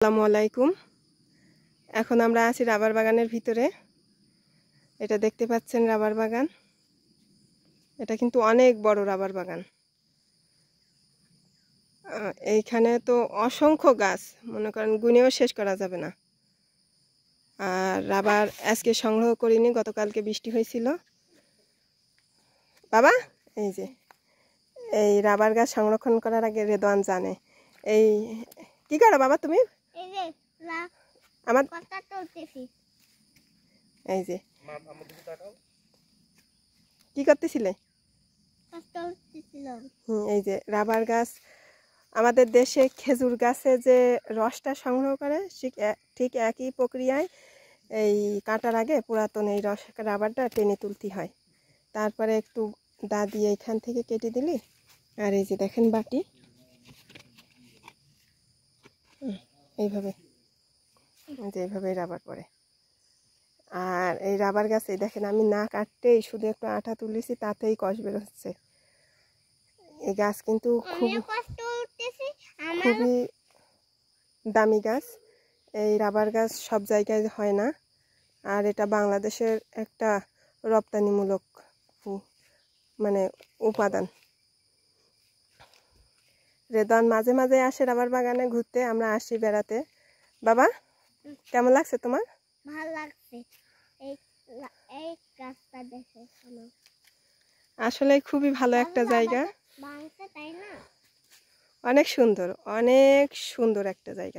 আসসালামু আলাইকুম। এখন আমরা আছি রাবার বাগানের ভিতরে। এটা দেখতে পাচ্ছেন রাবার বাগান। এটা কিন্তু অনেক বড় রাবার বাগান। এইখানে তো অসংখ্য গাছ, মনে করেন গুনেও শেষ করা যাবে না। আর রাবার আজকে সংগ্রহ করিনি, গতকালকে বৃষ্টি হয়েছিল। বাবা এই যে এই রাবার গাছ সংরক্ষণ করার আগে রেদওয়ান জানে। এই কি করো বাবা তুমি? আমার এই যে কি করতেছিলে? এই যে রাবার গাছ, আমাদের দেশে খেজুর গাছে যে রসটা সংগ্রহ করে ঠিক একই প্রক্রিয়ায় এই কাটার আগে পুরাতন এই রস রাবারটা টেনে তুলতে হয়। তারপরে একটু দা দিয়ে এখান থেকে কেটে দিলি। আর এই যে দেখেন বাটি, এইভাবে এইভাবে রাবার পরে। আর এই রাবার গাছে দেখেন আমি না কাটতেই শুধু একটু আঠা তুলেছি, তাতেই কষ বেরোচ্ছে। এই গাছ কিন্তু খুবই দামি গাছ। এই রাবার গাছ সব জায়গায় হয় না, আর এটা বাংলাদেশের একটা রপ্তানিমূলক মানে উপাদান। রেদওয়ান মাঝে মাঝে আসে রাবার বাগানে ঘুরতে, আমরা আসি বেড়াতে। বাবা কেমন লাগছে তোমার? ভালো লাগছে। এই গাছটা দেখে আসলে খুবই ভালো একটা জায়গা, তাই না? অনেক সুন্দর, অনেক সুন্দর একটা জায়গা।